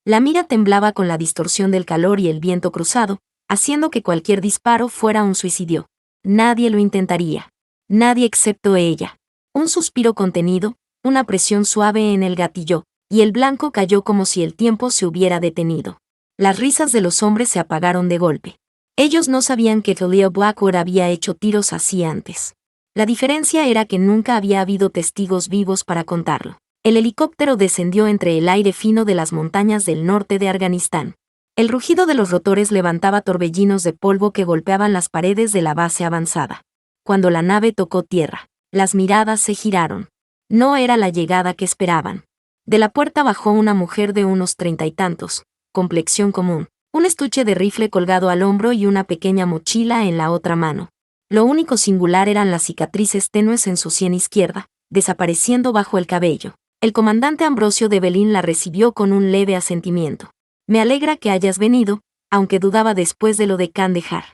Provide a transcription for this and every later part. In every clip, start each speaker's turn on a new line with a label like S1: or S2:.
S1: La mira temblaba con la distorsión del calor y el viento cruzado, haciendo que cualquier disparo fuera un suicidio. Nadie lo intentaría. Nadie excepto ella. Un suspiro contenido, una presión suave en el gatillo, y el blanco cayó como si el tiempo se hubiera detenido. Las risas de los hombres se apagaron de golpe. Ellos no sabían que Leo Blackwood había hecho tiros así antes. La diferencia era que nunca había habido testigos vivos para contarlo. El helicóptero descendió entre el aire fino de las montañas del norte de Afganistán. El rugido de los rotores levantaba torbellinos de polvo que golpeaban las paredes de la base avanzada. Cuando la nave tocó tierra, las miradas se giraron. No era la llegada que esperaban. De la puerta bajó una mujer de unos 30 y tantos, complexión común, un estuche de rifle colgado al hombro y una pequeña mochila en la otra mano. Lo único singular eran las cicatrices tenues en su sien izquierda, desapareciendo bajo el cabello. El comandante Ambrosio de Belín la recibió con un leve asentimiento. Me alegra que hayas venido, aunque dudaba después de lo de Kandahar.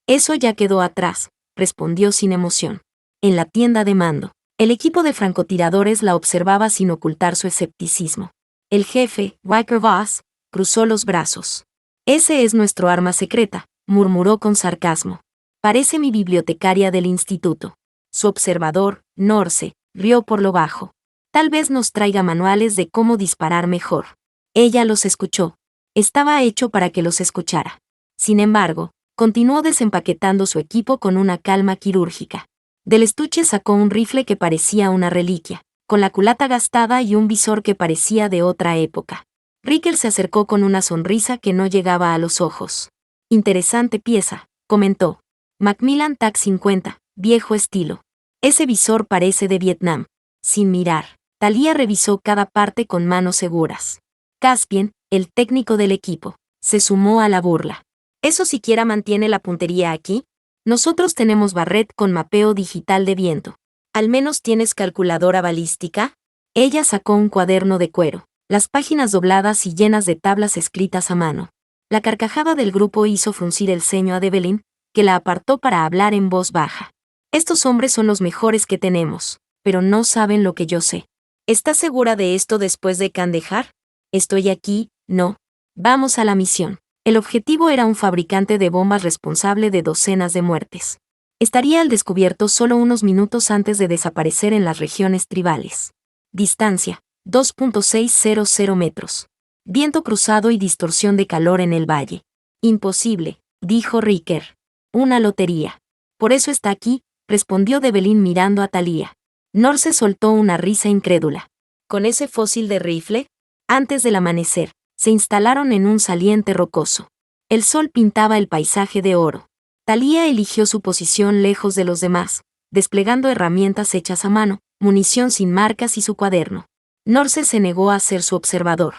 S1: Eso ya quedó atrás, respondió sin emoción. En la tienda de mando, el equipo de francotiradores la observaba sin ocultar su escepticismo. El jefe, Riker Voss, cruzó los brazos. Ese es nuestro arma secreta, murmuró con sarcasmo. Parece mi bibliotecaria del instituto. Su observador, Norse, rió por lo bajo. Tal vez nos traiga manuales de cómo disparar mejor. Ella los escuchó. Estaba hecho para que los escuchara. Sin embargo, continuó desempaquetando su equipo con una calma quirúrgica. Del estuche sacó un rifle que parecía una reliquia, con la culata gastada y un visor que parecía de otra época. Riker se acercó con una sonrisa que no llegaba a los ojos. Interesante pieza, comentó. Macmillan TAC 50, viejo estilo. Ese visor parece de Vietnam. Sin mirar, Talia revisó cada parte con manos seguras. Caspian, el técnico del equipo, se sumó a la burla. ¿Eso siquiera mantiene la puntería aquí? Nosotros tenemos barret con mapeo digital de viento. ¿Al menos tienes calculadora balística? Ella sacó un cuaderno de cuero, las páginas dobladas y llenas de tablas escritas a mano. La carcajada del grupo hizo fruncir el ceño a Devlin, que la apartó para hablar en voz baja. Estos hombres son los mejores que tenemos, pero no saben lo que yo sé. ¿Estás segura de esto después de Kandahar? Estoy aquí, no. Vamos a la misión. El objetivo era un fabricante de bombas responsable de docenas de muertes. Estaría al descubierto solo unos minutos antes de desaparecer en las regiones tribales. Distancia, 2.600 metros. Viento cruzado y distorsión de calor en el valle. Imposible, dijo Riker. Una lotería. Por eso está aquí, respondió Devlin mirando a Talia. Norse soltó una risa incrédula. ¿Con ese fósil de rifle? Antes del amanecer, se instalaron en un saliente rocoso. El sol pintaba el paisaje de oro. Talia eligió su posición lejos de los demás, desplegando herramientas hechas a mano, munición sin marcas y su cuaderno. Norse se negó a ser su observador.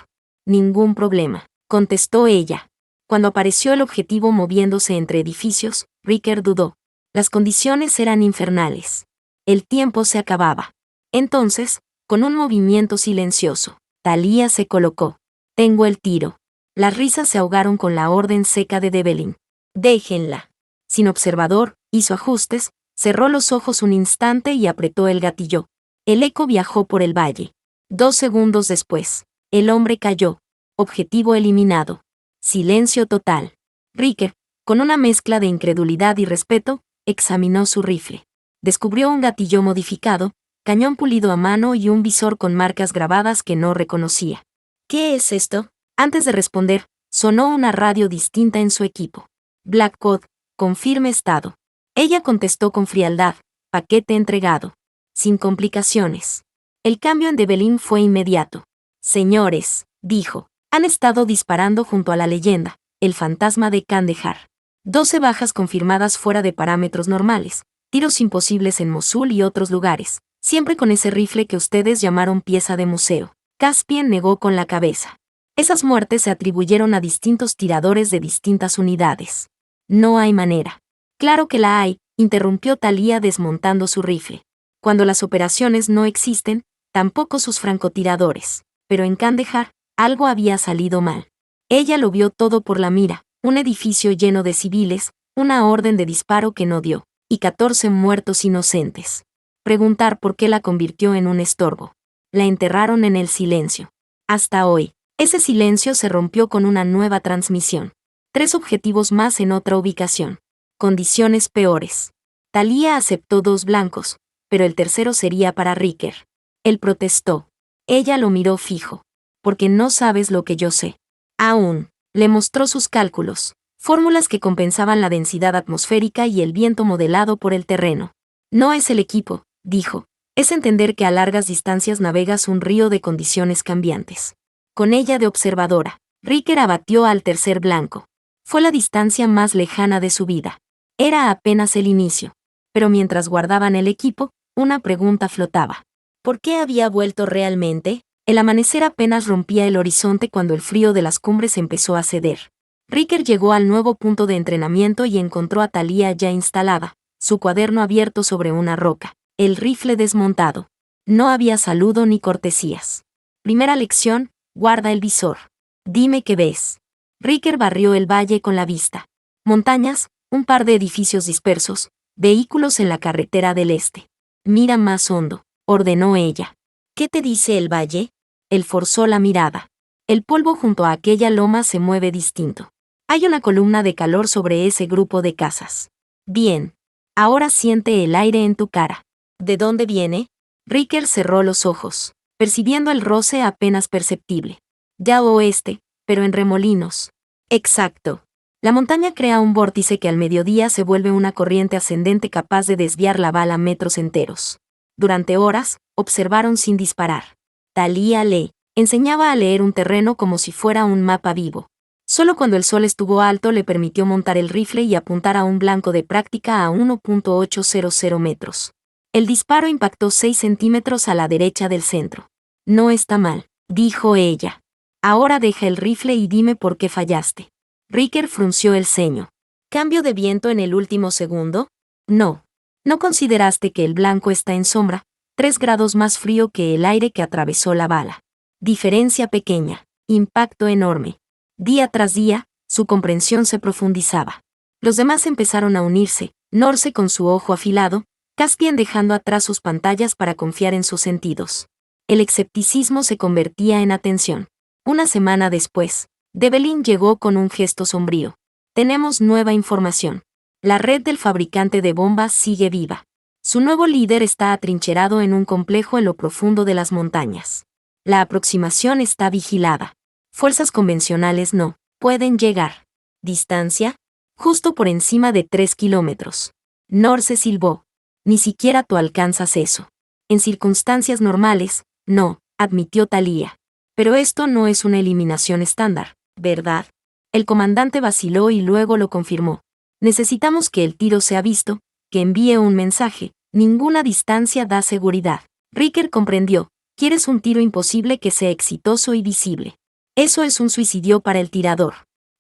S1: Ningún problema, contestó ella. Cuando apareció el objetivo moviéndose entre edificios, Riker dudó. Las condiciones eran infernales. El tiempo se acababa. Entonces, con un movimiento silencioso, Talia se colocó. Tengo el tiro. Las risas se ahogaron con la orden seca de Devlin. Déjenla. Sin observador, hizo ajustes, cerró los ojos un instante y apretó el gatillo. El eco viajó por el valle. 2 segundos después, el hombre cayó. Objetivo eliminado. Silencio total. Riker, con una mezcla de incredulidad y respeto, examinó su rifle. Descubrió un gatillo modificado, cañón pulido a mano y un visor con marcas grabadas que no reconocía. ¿Qué es esto? Antes de responder, sonó una radio distinta en su equipo. Blackwood, confirme estado. Ella contestó con frialdad, paquete entregado. Sin complicaciones. El cambio en Devlin fue inmediato. Señores, dijo, han estado disparando junto a la leyenda, el fantasma de Kandahar. 12 bajas confirmadas fuera de parámetros normales, tiros imposibles en Mosul y otros lugares, siempre con ese rifle que ustedes llamaron pieza de museo. Caspian negó con la cabeza. Esas muertes se atribuyeron a distintos tiradores de distintas unidades. No hay manera. Claro que la hay, interrumpió Talia desmontando su rifle. Cuando las operaciones no existen, tampoco sus francotiradores. Pero en Kandahar, algo había salido mal. Ella lo vio todo por la mira, un edificio lleno de civiles, una orden de disparo que no dio, y 14 muertos inocentes. Preguntar por qué la convirtió en un estorbo. La enterraron en el silencio. Hasta hoy, Ese silencio se rompió con una nueva transmisión. 3 objetivos más en otra ubicación. Condiciones peores. Thalía aceptó 2 blancos, pero el tercero sería para Riker. Él protestó. Ella lo miró fijo. Porque no sabes lo que yo sé. Aún, le mostró sus cálculos, fórmulas que compensaban la densidad atmosférica y el viento modelado por el terreno. No es el equipo, dijo, es entender que a largas distancias navegas un río de condiciones cambiantes. Con ella de observadora, Riker abatió al tercer blanco. Fue la distancia más lejana de su vida. Era apenas el inicio. Pero mientras guardaban el equipo, una pregunta flotaba. ¿Por qué había vuelto realmente? El amanecer apenas rompía el horizonte cuando el frío de las cumbres empezó a ceder. Riker llegó al nuevo punto de entrenamiento y encontró a Thalía ya instalada, su cuaderno abierto sobre una roca, el rifle desmontado. No había saludo ni cortesías. Primera lección, guarda el visor. Dime qué ves. Riker barrió el valle con la vista. Montañas, un par de edificios dispersos, vehículos en la carretera del este. Mira más hondo, ordenó ella. ¿Qué te dice el valle? Él forzó la mirada. El polvo junto a aquella loma se mueve distinto. Hay una columna de calor sobre ese grupo de casas. Bien. Ahora siente el aire en tu cara. ¿De dónde viene? Riker cerró los ojos, percibiendo el roce apenas perceptible. Ya oeste, pero en remolinos. Exacto. La montaña crea un vórtice que al mediodía se vuelve una corriente ascendente capaz de desviar la bala metros enteros. Durante horas, observaron sin disparar. Thalía le enseñaba a leer un terreno como si fuera un mapa vivo. Solo cuando el sol estuvo alto le permitió montar el rifle y apuntar a un blanco de práctica a 1.800 metros. El disparo impactó 6 centímetros a la derecha del centro. No está mal, dijo ella. Ahora deja el rifle y dime por qué fallaste. Riker frunció el ceño. ¿Cambio de viento en el último segundo? No. ¿No consideraste que el blanco está en sombra, 3 grados más frío que el aire que atravesó la bala? Diferencia pequeña, impacto enorme. Día tras día, su comprensión se profundizaba. Los demás empezaron a unirse, Norse con su ojo afilado, Caspian dejando atrás sus pantallas para confiar en sus sentidos. El escepticismo se convertía en atención. Una semana después, Develin llegó con un gesto sombrío. Tenemos nueva información. La red del fabricante de bombas sigue viva. Su nuevo líder está atrincherado en un complejo en lo profundo de las montañas. La aproximación está vigilada. Fuerzas convencionales no pueden llegar. ¿Distancia? Justo por encima de 3 kilómetros. Norse silbó. Ni siquiera tú alcanzas eso. En circunstancias normales, no, admitió Thalía. Pero esto no es una eliminación estándar, ¿verdad? El comandante vaciló y luego lo confirmó. Necesitamos que el tiro sea visto, que envíe un mensaje. Ninguna distancia da seguridad. Riker comprendió. Quieres un tiro imposible que sea exitoso y visible. Eso es un suicidio para el tirador.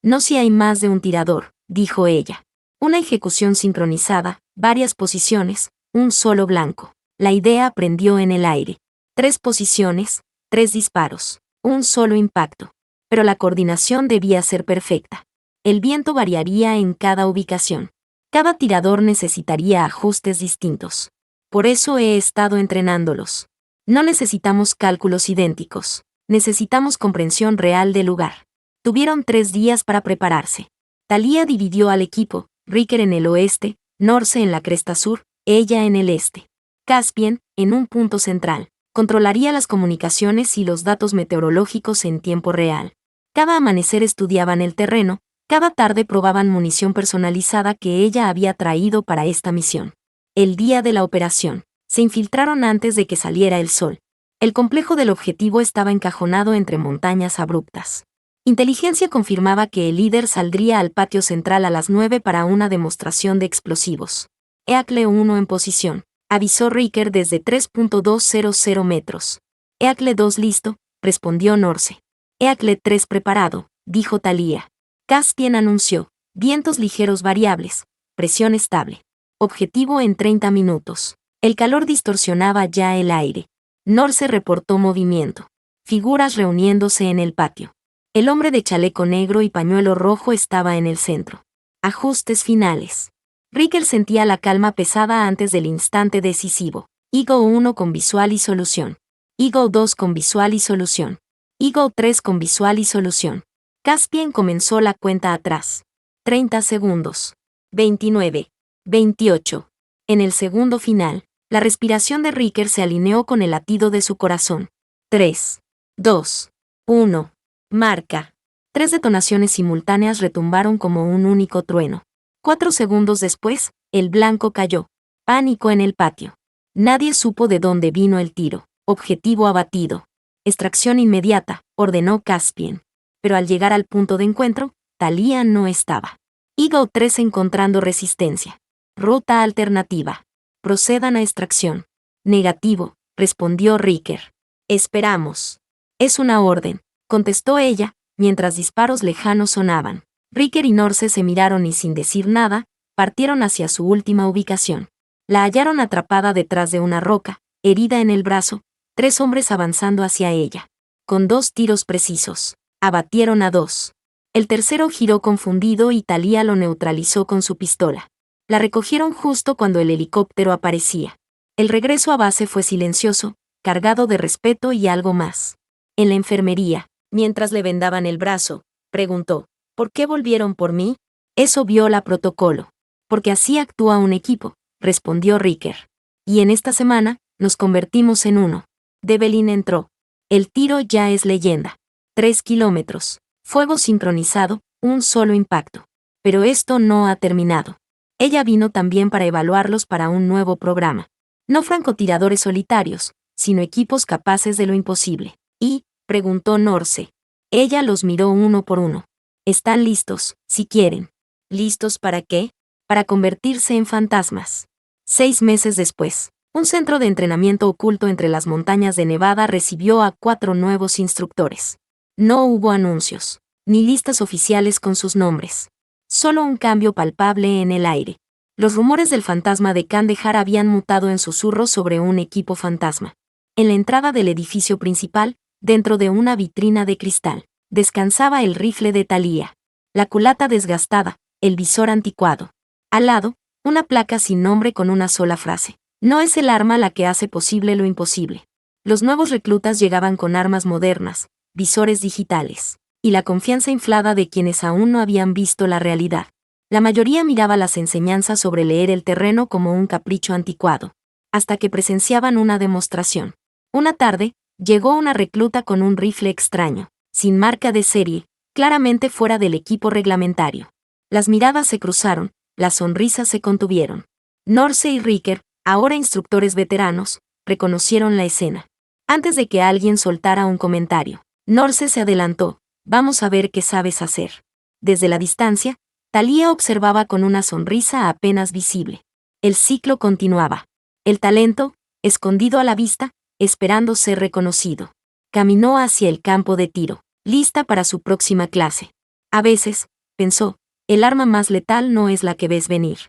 S1: No si hay más de un tirador, dijo ella. Una ejecución sincronizada, varias posiciones, un solo blanco. La idea prendió en el aire. 3 posiciones, 3 disparos, un solo impacto. Pero la coordinación debía ser perfecta. El viento variaría en cada ubicación. Cada tirador necesitaría ajustes distintos. Por eso he estado entrenándolos. No necesitamos cálculos idénticos. Necesitamos comprensión real del lugar. Tuvieron 3 días para prepararse. Thalía dividió al equipo, Riker en el oeste, Norse en la cresta sur, ella en el este. Caspian, en un punto central, controlaría las comunicaciones y los datos meteorológicos en tiempo real. Cada amanecer estudiaban el terreno, cada tarde probaban munición personalizada que ella había traído para esta misión. El día de la operación, se infiltraron antes de que saliera el sol. El complejo del objetivo estaba encajonado entre montañas abruptas. Inteligencia confirmaba que el líder saldría al patio central a las 9 para una demostración de explosivos. Eagle 1 en posición, avisó Riker desde 3.200 metros. Eagle 2 listo, respondió Norse. Eagle 3 preparado, dijo Thalía. Caspian anunció, vientos ligeros variables, presión estable. Objetivo en 30 minutos. El calor distorsionaba ya el aire. Norse reportó movimiento. Figuras reuniéndose en el patio. El hombre de chaleco negro y pañuelo rojo estaba en el centro. Ajustes finales. Riker sentía la calma pesada antes del instante decisivo. Eagle 1 con visual y solución. Eagle 2 con visual y solución. Eagle 3 con visual y solución. Caspian comenzó la cuenta atrás. 30 segundos. 29. 28. En el segundo final, la respiración de Riker se alineó con el latido de su corazón. 3, 2, 1. Marca. 3 detonaciones simultáneas retumbaron como un único trueno. 4 segundos después, el blanco cayó. Pánico en el patio. Nadie supo de dónde vino el tiro. Objetivo abatido. Extracción inmediata, ordenó Caspian. Pero al llegar al punto de encuentro, Talia no estaba. Eagle 3 encontrando resistencia. Ruta alternativa. Procedan a extracción. Negativo, respondió Riker. Esperamos. Es una orden, contestó ella, mientras disparos lejanos sonaban. Riker y Norse se miraron y sin decir nada, partieron hacia su última ubicación. La hallaron atrapada detrás de una roca, herida en el brazo, 3 hombres avanzando hacia ella. Con 2 tiros precisos, abatieron a 2. El tercero giró confundido y Talia lo neutralizó con su pistola. La recogieron justo cuando el helicóptero aparecía. El regreso a base fue silencioso, cargado de respeto y algo más. En la enfermería, mientras le vendaban el brazo, preguntó, ¿por qué volvieron por mí? Eso viola protocolo. Porque así actúa un equipo, respondió Riker. Y en esta semana, nos convertimos en uno. Develin entró. El tiro ya es leyenda. 3 kilómetros. Fuego sincronizado, un solo impacto. Pero esto no ha terminado. Ella vino también para evaluarlos para un nuevo programa. No francotiradores solitarios, sino equipos capaces de lo imposible. Y, preguntó Norse. Ella los miró uno por uno. Están listos, si quieren. ¿Listos para qué? Para convertirse en fantasmas. 6 meses después, un centro de entrenamiento oculto entre las montañas de Nevada recibió a 4 nuevos instructores. No hubo anuncios, ni listas oficiales con sus nombres. Solo un cambio palpable en el aire. Los rumores del fantasma de Kandahar habían mutado en susurros sobre un equipo fantasma. En la entrada del edificio principal, dentro de una vitrina de cristal, descansaba el rifle de Talia. La culata desgastada, el visor anticuado. Al lado, una placa sin nombre con una sola frase. No es el arma la que hace posible lo imposible. Los nuevos reclutas llegaban con armas modernas, visores digitales, y la confianza inflada de quienes aún no habían visto la realidad. La mayoría miraba las enseñanzas sobre leer el terreno como un capricho anticuado, hasta que presenciaban una demostración. Una tarde, llegó una recluta con un rifle extraño, sin marca de serie, claramente fuera del equipo reglamentario. Las miradas se cruzaron, las sonrisas se contuvieron. Norse y Riker, ahora instructores veteranos, reconocieron la escena. Antes de que alguien soltara un comentario, Norse se adelantó. Vamos a ver qué sabes hacer. Desde la distancia, Talia observaba con una sonrisa apenas visible. El ciclo continuaba. El talento, escondido a la vista, esperando ser reconocido. Caminó hacia el campo de tiro, lista para su próxima clase. A veces, pensó, el arma más letal no es la que ves venir.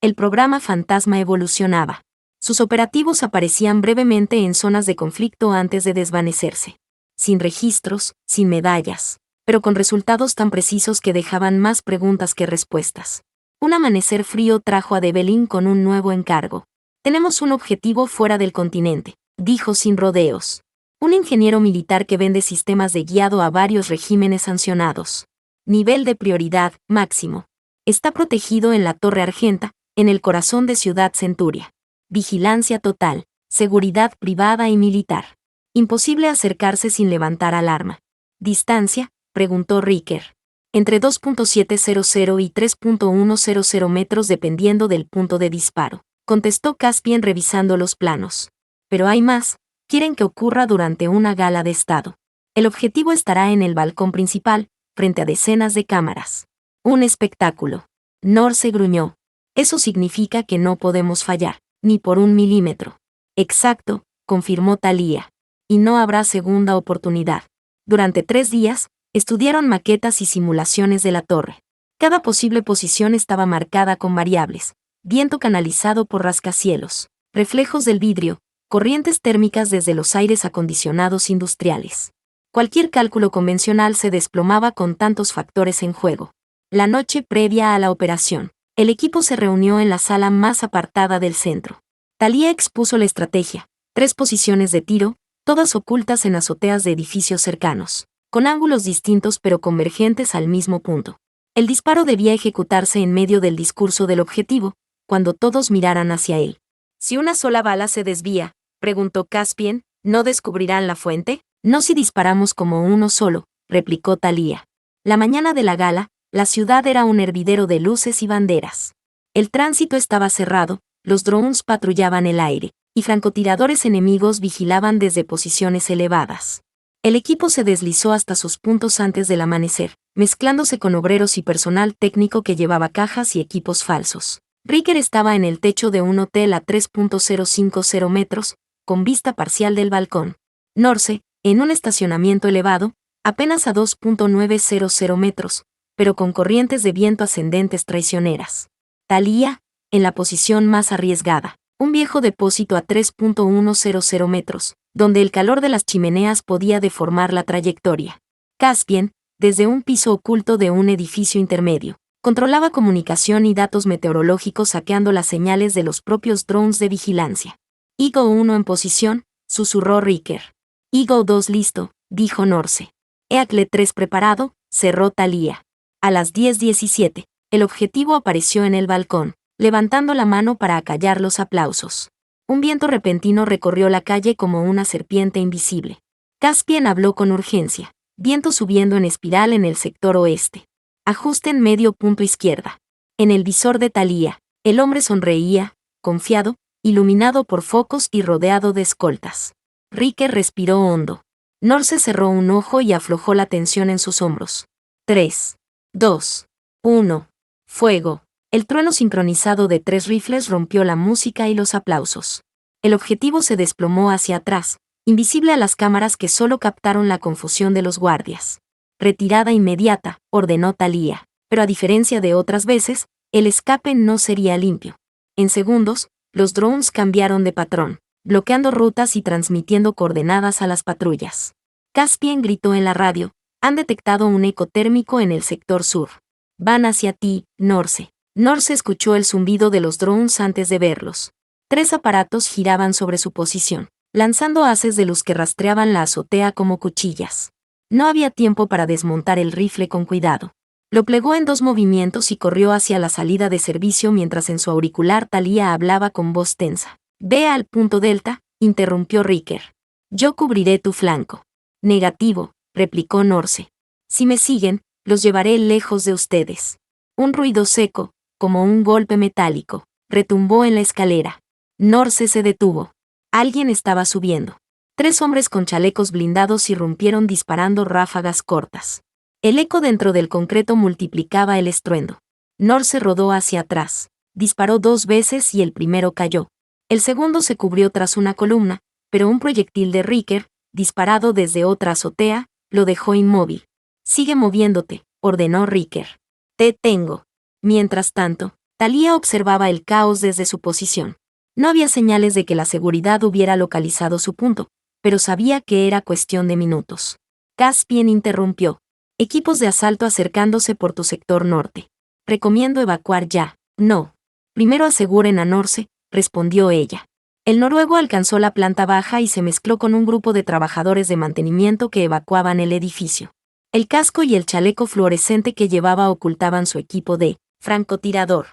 S1: El programa fantasma evolucionaba. Sus operativos aparecían brevemente en zonas de conflicto antes de desvanecerse. Sin registros, sin medallas, pero con resultados tan precisos que dejaban más preguntas que respuestas. Un amanecer frío trajo a Develin con un nuevo encargo. Tenemos un objetivo fuera del continente, dijo sin rodeos. Un ingeniero militar que vende sistemas de guiado a varios regímenes sancionados. Nivel de prioridad, máximo. Está protegido en la Torre Argenta, en el corazón de Ciudad Centuria. Vigilancia total, seguridad privada y militar. Imposible acercarse sin levantar alarma. Distancia, preguntó Riker. Entre 2.700 y 3.100 metros dependiendo del punto de disparo, contestó Caspian revisando los planos. Pero hay más, quieren que ocurra durante una gala de estado. El objetivo estará en el balcón principal, frente a decenas de cámaras. Un espectáculo. Norse gruñó. Eso significa que no podemos fallar, ni por 1 milímetro. Exacto, confirmó Talia. Y no habrá segunda oportunidad. Durante 3 días, estudiaron maquetas y simulaciones de la torre. Cada posible posición estaba marcada con variables, viento canalizado por rascacielos, reflejos del vidrio, corrientes térmicas desde los aires acondicionados industriales. Cualquier cálculo convencional se desplomaba con tantos factores en juego. La noche previa a la operación, el equipo se reunió en la sala más apartada del centro. Talia expuso la estrategia: 3 posiciones de tiro, todas ocultas en azoteas de edificios cercanos, con ángulos distintos pero convergentes al mismo punto. El disparo debía ejecutarse en medio del discurso del objetivo, cuando todos miraran hacia él. Si una sola bala se desvía, preguntó Caspian, ¿no descubrirán la fuente? No si disparamos como uno solo, replicó Thalía. La mañana de la gala, la ciudad era un hervidero de luces y banderas. El tránsito estaba cerrado, los drones patrullaban el aire, y francotiradores enemigos vigilaban desde posiciones elevadas. El equipo se deslizó hasta sus puntos antes del amanecer, mezclándose con obreros y personal técnico que llevaba cajas y equipos falsos. Riker estaba en el techo de un hotel a 3.050 metros, con vista parcial del balcón. Norse, en un estacionamiento elevado, apenas a 2.900 metros, pero con corrientes de viento ascendentes traicioneras. Thalía, en la posición más arriesgada, un viejo depósito a 3.100 metros, donde el calor de las chimeneas podía deformar la trayectoria. Caspian, desde un piso oculto de un edificio intermedio, controlaba comunicación y datos meteorológicos hackeando las señales de los propios drones de vigilancia. Eagle 1 en posición, susurró Riker. Eagle 2 listo, dijo Norse. Eagle 3 preparado, cerró Thalía. A las 10:17, el objetivo apareció en el balcón, levantando la mano para acallar los aplausos. Un viento repentino recorrió la calle como una serpiente invisible. Caspian habló con urgencia. Viento subiendo en espiral en el sector oeste. Ajusten medio punto izquierda. En el visor de Thalía, el hombre sonreía, confiado, iluminado por focos y rodeado de escoltas. Riker respiró hondo. Norse cerró un ojo y aflojó la tensión en sus hombros. 3, 2, 1. Fuego. El trueno sincronizado de 3 rifles rompió la música y los aplausos. El objetivo se desplomó hacia atrás, invisible a las cámaras que solo captaron la confusión de los guardias. Retirada inmediata, ordenó Thalía, pero a diferencia de otras veces, el escape no sería limpio. En segundos, los drones cambiaron de patrón, bloqueando rutas y transmitiendo coordenadas a las patrullas. Caspian gritó en la radio, han detectado un eco térmico en el sector sur. Van hacia ti, Norse. Norse escuchó el zumbido de los drones antes de verlos. 3 aparatos giraban sobre su posición, lanzando haces de luz que rastreaban la azotea como cuchillas. No había tiempo para desmontar el rifle con cuidado. Lo plegó en 2 movimientos y corrió hacia la salida de servicio mientras en su auricular Thalía hablaba con voz tensa. Ve al punto Delta, interrumpió Riker. Yo cubriré tu flanco. Negativo, replicó Norse. Si me siguen, los llevaré lejos de ustedes. Un ruido seco, como un golpe metálico, retumbó en la escalera. Norse se detuvo. Alguien estaba subiendo. 3 hombres con chalecos blindados irrumpieron disparando ráfagas cortas. El eco dentro del concreto multiplicaba el estruendo. Norse rodó hacia atrás. Disparó 2 veces y el primero cayó. El segundo se cubrió tras una columna, pero un proyectil de Riker, disparado desde otra azotea, lo dejó inmóvil. Sigue moviéndote, ordenó Riker. Te tengo. Mientras tanto, Thalía observaba el caos desde su posición. No había señales de que la seguridad hubiera localizado su punto, pero sabía que era cuestión de minutos. Caspian interrumpió. Equipos de asalto acercándose por tu sector norte. Recomiendo evacuar ya. No. Primero aseguren a Norse, respondió ella. El noruego alcanzó la planta baja y se mezcló con un grupo de trabajadores de mantenimiento que evacuaban el edificio. El casco y el chaleco fluorescente que llevaba ocultaban su equipo de francotirador.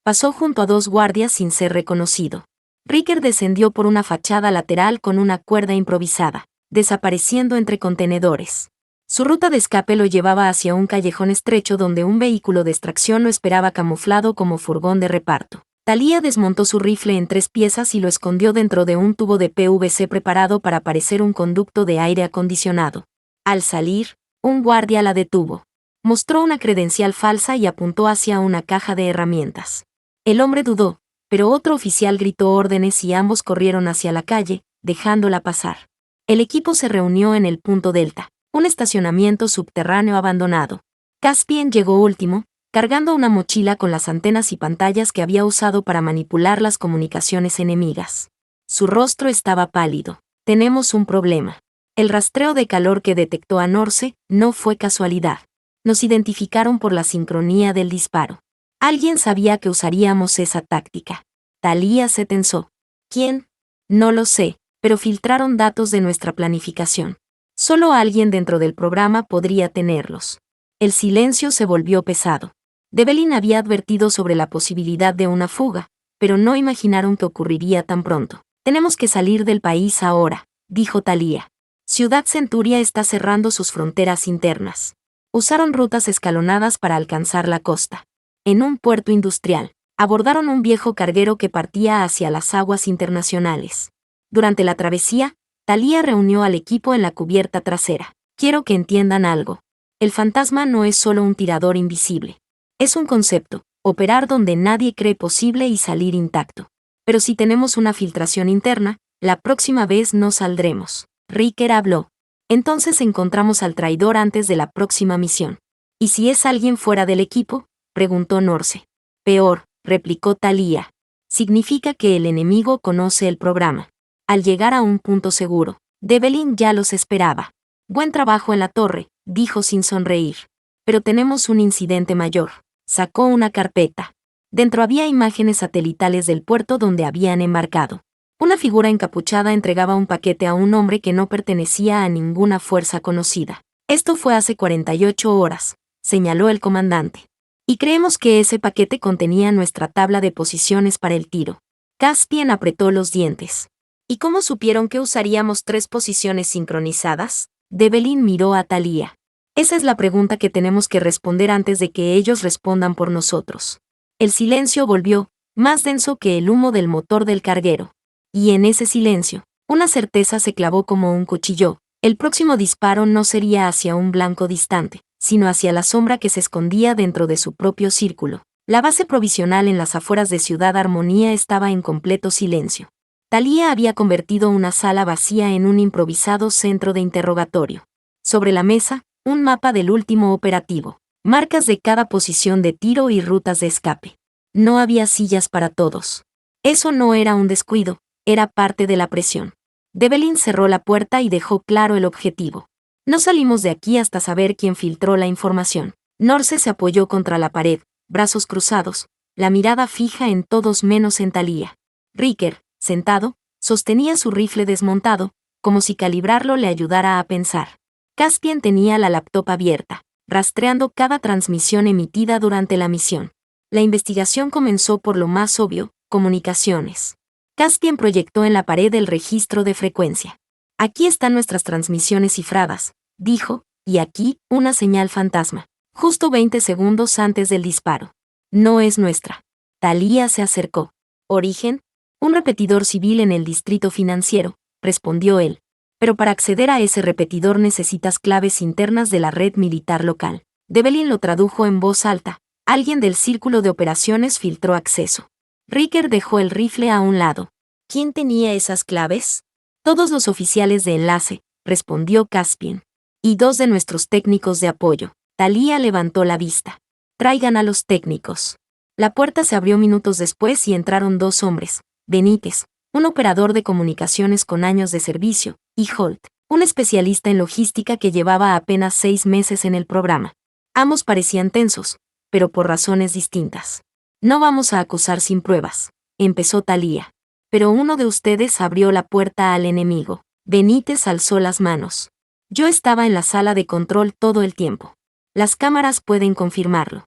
S1: Pasó junto a 2 guardias sin ser reconocido. Riker descendió por una fachada lateral con una cuerda improvisada, desapareciendo entre contenedores. Su ruta de escape lo llevaba hacia un callejón estrecho donde un vehículo de extracción lo esperaba camuflado como furgón de reparto. Thalía desmontó su rifle en 3 piezas y lo escondió dentro de un tubo de PVC preparado para parecer un conducto de aire acondicionado. Al salir, un guardia la detuvo. Mostró una credencial falsa y apuntó hacia una caja de herramientas. El hombre dudó, pero otro oficial gritó órdenes y ambos corrieron hacia la calle, dejándola pasar. El equipo se reunió en el punto Delta, un estacionamiento subterráneo abandonado. Caspian llegó último, cargando una mochila con las antenas y pantallas que había usado para manipular las comunicaciones enemigas. Su rostro estaba pálido. Tenemos un problema. El rastreo de calor que detectó a Norse no fue casualidad. Nos identificaron por la sincronía del disparo. Alguien sabía que usaríamos esa táctica. Thalía se tensó. ¿Quién? No lo sé, pero filtraron datos de nuestra planificación. Solo alguien dentro del programa podría tenerlos. El silencio se volvió pesado. Devlin había advertido sobre la posibilidad de una fuga, pero no imaginaron que ocurriría tan pronto. Tenemos que salir del país ahora, dijo Talia. Ciudad Centuria está cerrando sus fronteras internas. Usaron rutas escalonadas para alcanzar la costa. En un puerto industrial, abordaron un viejo carguero que partía hacia las aguas internacionales. Durante la travesía, Talia reunió al equipo en la cubierta trasera. Quiero que entiendan algo. El fantasma no es solo un tirador invisible. Es un concepto, operar donde nadie cree posible y salir intacto. Pero si tenemos una filtración interna, la próxima vez no saldremos. Riker habló. Entonces encontramos al traidor antes de la próxima misión. ¿Y si es alguien fuera del equipo?, preguntó Norse. Peor, replicó Talia. Significa que el enemigo conoce el programa. Al llegar a un punto seguro, Devlin ya los esperaba. Buen trabajo en la torre, dijo sin sonreír. Pero tenemos un incidente mayor. Sacó una carpeta. Dentro había imágenes satelitales del puerto donde habían embarcado. Una figura encapuchada entregaba un paquete a un hombre que no pertenecía a ninguna fuerza conocida. Esto fue hace 48 horas, señaló el comandante. Y creemos que ese paquete contenía nuestra tabla de posiciones para el tiro. Caspian apretó los dientes. ¿Y cómo supieron que usaríamos 3 posiciones sincronizadas? Devlin miró a Talia. Esa es la pregunta que tenemos que responder antes de que ellos respondan por nosotros. El silencio volvió, más denso que el humo del motor del carguero. Y en ese silencio, una certeza se clavó como un cuchillo. El próximo disparo no sería hacia un blanco distante, sino hacia la sombra que se escondía dentro de su propio círculo. La base provisional en las afueras de Ciudad Armonía estaba en completo silencio. Talia había convertido una sala vacía en un improvisado centro de interrogatorio. Sobre la mesa, un mapa del último operativo, marcas de cada posición de tiro y rutas de escape. No había sillas para todos. Eso no era un descuido, era parte de la presión. Devlin cerró la puerta y dejó claro el objetivo. No salimos de aquí hasta saber quién filtró la información. Norse se apoyó contra la pared, brazos cruzados, la mirada fija en todos menos en Talia. Riker, sentado, sostenía su rifle desmontado, como si calibrarlo le ayudara a pensar. Caspian tenía la laptop abierta, rastreando cada transmisión emitida durante la misión. La investigación comenzó por lo más obvio, comunicaciones. Caspian proyectó en la pared el registro de frecuencia. Aquí están nuestras transmisiones cifradas, dijo, y aquí, una señal fantasma, justo 20 segundos antes del disparo. No es nuestra. Talia se acercó. ¿Origen? Un repetidor civil en el distrito financiero, respondió él. Pero para acceder a ese repetidor necesitas claves internas de la red militar local. Devlin lo tradujo en voz alta. Alguien del círculo de operaciones filtró acceso. Riker dejó el rifle a un lado. ¿Quién tenía esas claves? Todos los oficiales de enlace, respondió Caspian. Y 2 de nuestros técnicos de apoyo. Talia levantó la vista. Traigan a los técnicos. La puerta se abrió minutos después y entraron 2 hombres. Benítez, un operador de comunicaciones con años de servicio, y Holt, un especialista en logística que llevaba apenas 6 meses en el programa. Ambos parecían tensos, pero por razones distintas. No vamos a acusar sin pruebas, empezó Talia. Pero uno de ustedes abrió la puerta al enemigo. Benítez alzó las manos. Yo estaba en la sala de control todo el tiempo. Las cámaras pueden confirmarlo.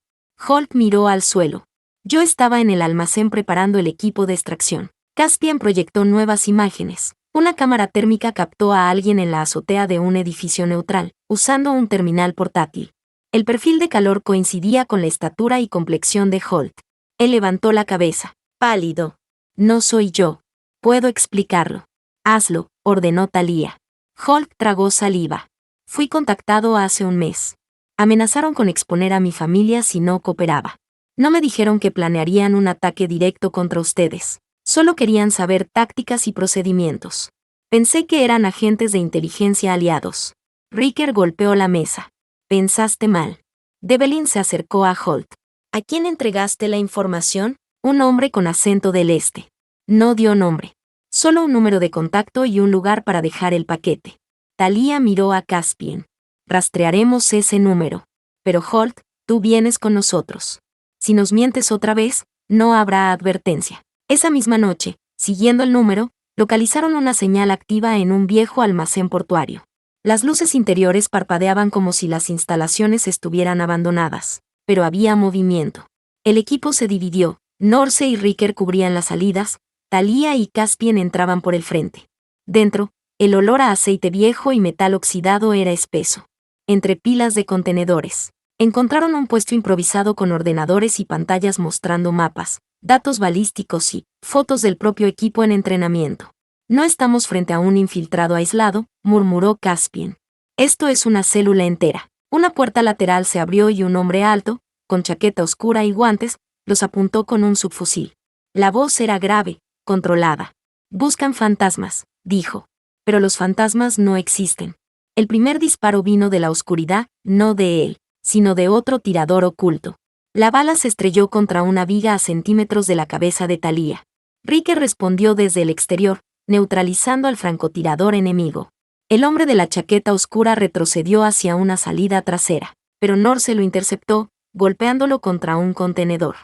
S1: Holt miró al suelo. Yo estaba en el almacén preparando el equipo de extracción. Caspian proyectó nuevas imágenes. Una cámara térmica captó a alguien en la azotea de un edificio neutral, usando un terminal portátil. El perfil de calor coincidía con la estatura y complexión de Holt. Él levantó la cabeza. Pálido. No soy yo. Puedo explicarlo. Hazlo, ordenó Talia. Holt tragó saliva. Fui contactado hace un mes. Amenazaron con exponer a mi familia si no cooperaba. No me dijeron que planearían un ataque directo contra ustedes. Solo querían saber tácticas y procedimientos. Pensé que eran agentes de inteligencia aliados. Riker golpeó la mesa. Pensaste mal. Devlin se acercó a Holt. ¿A quién entregaste la información? Un hombre con acento del este. No dio nombre. Solo un número de contacto y un lugar para dejar el paquete. Talia miró a Caspian. Rastrearemos ese número. Pero Holt, tú vienes con nosotros. Si nos mientes otra vez, no habrá advertencia. Esa misma noche, siguiendo el número, Localizaron una señal activa en un viejo almacén portuario. Las luces interiores parpadeaban como si las instalaciones estuvieran abandonadas, pero había movimiento. El equipo se dividió, Norse y Riker cubrían las salidas, Talia y Caspian entraban por el frente. Dentro, el olor a aceite viejo y metal oxidado era espeso. Entre pilas de contenedores, encontraron un puesto improvisado con ordenadores y pantallas mostrando mapas, datos balísticos y fotos del propio equipo en entrenamiento. No estamos frente a un infiltrado aislado, murmuró Caspian. Esto es una célula entera. Una puerta lateral se abrió y un hombre alto, con chaqueta oscura y guantes, los apuntó con un subfusil. La voz era grave, controlada. Buscan fantasmas, dijo. Pero los fantasmas no existen. El primer disparo vino de la oscuridad, no de él, sino de otro tirador oculto. La bala se estrelló contra una viga a centímetros de la cabeza de Talia. Riker respondió desde el exterior, neutralizando al francotirador enemigo. El hombre de la chaqueta oscura retrocedió hacia una salida trasera, pero Norse lo interceptó, golpeándolo contra un contenedor.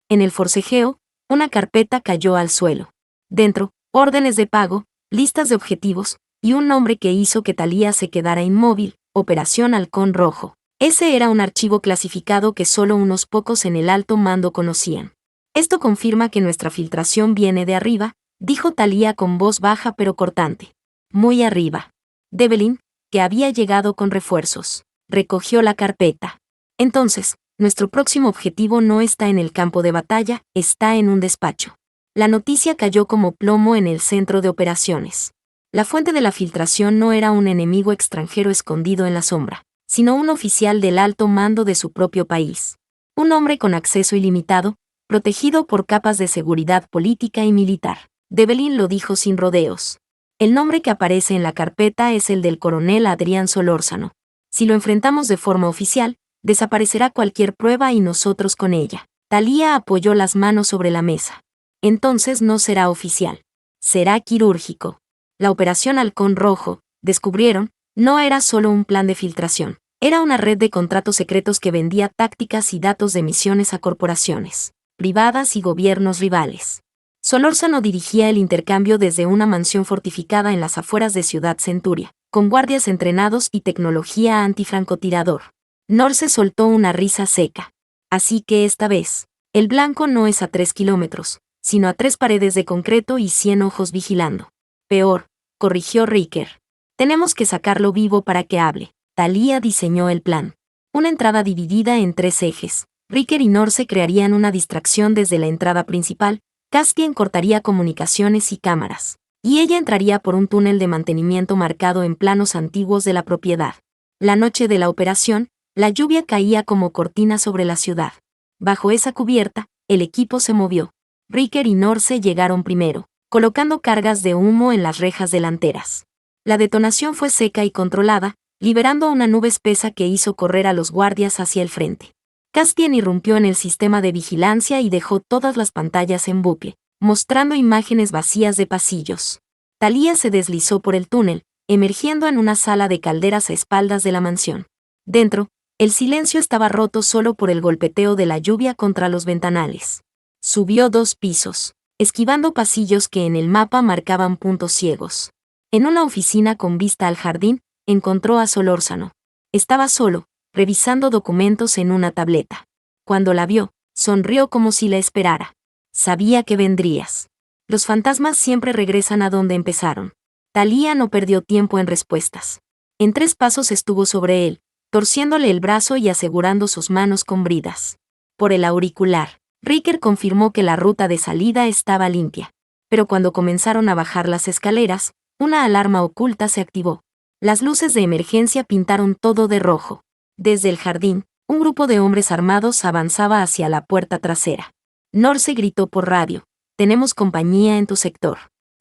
S1: En el forcejeo, una carpeta cayó al suelo. Dentro, órdenes de pago, listas de objetivos, y un nombre que hizo que Talia se quedara inmóvil, Operación Halcón Rojo. Ese era un archivo clasificado que solo unos pocos en el alto mando conocían. Esto confirma que nuestra filtración viene de arriba, dijo Talia con voz baja pero cortante. Muy arriba. Devlin, que había llegado con refuerzos, recogió la carpeta. Entonces, nuestro próximo objetivo no está en el campo de batalla, está en un despacho. La noticia cayó como plomo en el centro de operaciones. La fuente de la filtración no era un enemigo extranjero escondido en la sombra, sino un oficial del alto mando de su propio país. Un hombre con acceso ilimitado, protegido por capas de seguridad política y militar. Devlin lo dijo sin rodeos. El nombre que aparece en la carpeta es el del coronel Adrián Solórzano. Si lo enfrentamos de forma oficial, desaparecerá cualquier prueba y nosotros con ella. Talia apoyó las manos sobre la mesa. Entonces no será oficial. Será quirúrgico. La Operación Halcón Rojo, descubrieron, no era solo un plan de filtración. Era una red de contratos secretos que vendía tácticas y datos de misiones a corporaciones privadas y gobiernos rivales. Solórzano dirigía el intercambio desde una mansión fortificada en las afueras de Ciudad Centuria, con guardias entrenados y tecnología antifrancotirador. Norse soltó una risa seca. Así que esta vez, el blanco no es a 3 kilómetros, sino a 3 paredes de concreto y 100 ojos vigilando. Peor, corrigió Riker. Tenemos que sacarlo vivo para que hable. Talia diseñó el plan. Una entrada dividida en 3 ejes. Riker y Norse crearían una distracción desde la entrada principal, Caspian cortaría comunicaciones y cámaras, y ella entraría por un túnel de mantenimiento marcado en planos antiguos de la propiedad. La noche de la operación, la lluvia caía como cortina sobre la ciudad. Bajo esa cubierta, el equipo se movió. Riker y Norse llegaron primero, colocando cargas de humo en las rejas delanteras. La detonación fue seca y controlada, liberando una nube espesa que hizo correr a los guardias hacia el frente. Caspian irrumpió en el sistema de vigilancia y dejó todas las pantallas en bucle, mostrando imágenes vacías de pasillos. Talia se deslizó por el túnel, emergiendo en una sala de calderas a espaldas de la mansión. Dentro, el silencio estaba roto solo por el golpeteo de la lluvia contra los ventanales. Subió 2 pisos, esquivando pasillos que en el mapa marcaban puntos ciegos. En una oficina con vista al jardín, encontró a Solórzano. Estaba solo, revisando documentos en una tableta. Cuando la vio, sonrió como si la esperara. Sabía que vendrías. Los fantasmas siempre regresan a donde empezaron. Talia no perdió tiempo en respuestas. En 3 pasos estuvo sobre él, torciéndole el brazo y asegurando sus manos con bridas. Por el auricular, Riker confirmó que la ruta de salida estaba limpia. Pero cuando comenzaron a bajar las escaleras, una alarma oculta se activó. Las luces de emergencia pintaron todo de rojo. Desde el jardín, un grupo de hombres armados avanzaba hacia la puerta trasera. Norse gritó por radio: «Tenemos compañía en tu sector.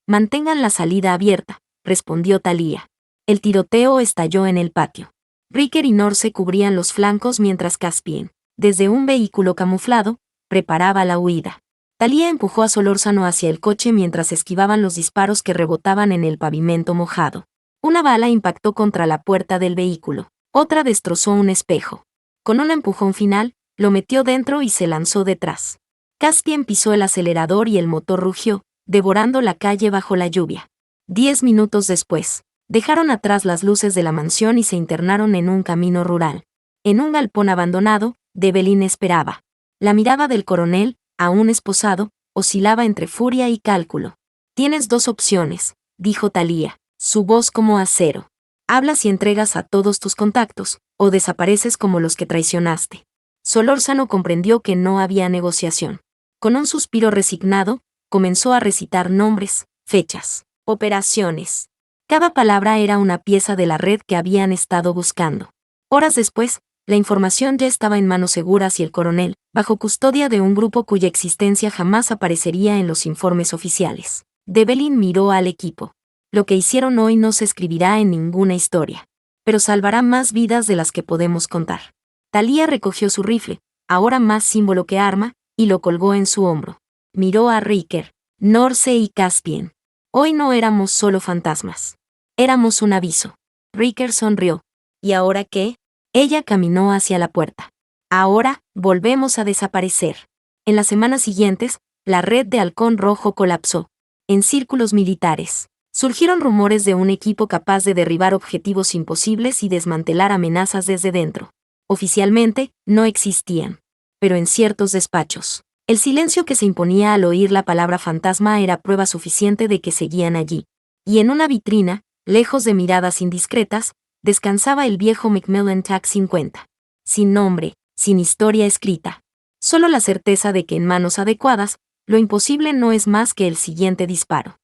S1: Mantengan la salida abierta», respondió Talia. El tiroteo estalló en el patio. Riker y Norse cubrían los flancos mientras Caspian, desde un vehículo camuflado, preparaba la huida. Talia empujó a Solórzano hacia el coche mientras esquivaban los disparos que rebotaban en el pavimento mojado. Una bala impactó contra la puerta del vehículo. Otra destrozó un espejo. Con un empujón final, lo metió dentro y se lanzó detrás. Caspian pisó el acelerador y el motor rugió, devorando la calle bajo la lluvia. 10 minutos después, dejaron atrás las luces de la mansión y se internaron en un camino rural. En un galpón abandonado, Devlin esperaba. La mirada del coronel, aún esposado, oscilaba entre furia y cálculo. «Tienes dos opciones», dijo Thalía, su voz como acero. «Hablas y entregas a todos tus contactos, o desapareces como los que traicionaste». Solórzano comprendió que no había negociación. Con un suspiro resignado, comenzó a recitar nombres, fechas, operaciones. Cada palabra era una pieza de la red que habían estado buscando. Horas después, la información ya estaba en manos seguras y el coronel, bajo custodia de un grupo cuya existencia jamás aparecería en los informes oficiales. Devlin miró al equipo. Lo que hicieron hoy no se escribirá en ninguna historia, pero salvará más vidas de las que podemos contar. Thalía recogió su rifle, ahora más símbolo que arma, y lo colgó en su hombro. Miró a Riker, Norse y Caspian. Hoy no éramos solo fantasmas. Éramos un aviso. Riker sonrió. ¿Y ahora qué? Ella caminó hacia la puerta. Ahora, volvemos a desaparecer. En las semanas siguientes, la red de Halcón Rojo colapsó. En círculos militares, surgieron rumores de un equipo capaz de derribar objetivos imposibles y desmantelar amenazas desde dentro. Oficialmente, no existían. Pero en ciertos despachos, el silencio que se imponía al oír la palabra fantasma era prueba suficiente de que seguían allí. Y en una vitrina, lejos de miradas indiscretas, descansaba el viejo Macmillan TAC-50. Sin nombre, sin historia escrita. Solo la certeza de que en manos adecuadas, lo imposible no es más que el siguiente disparo.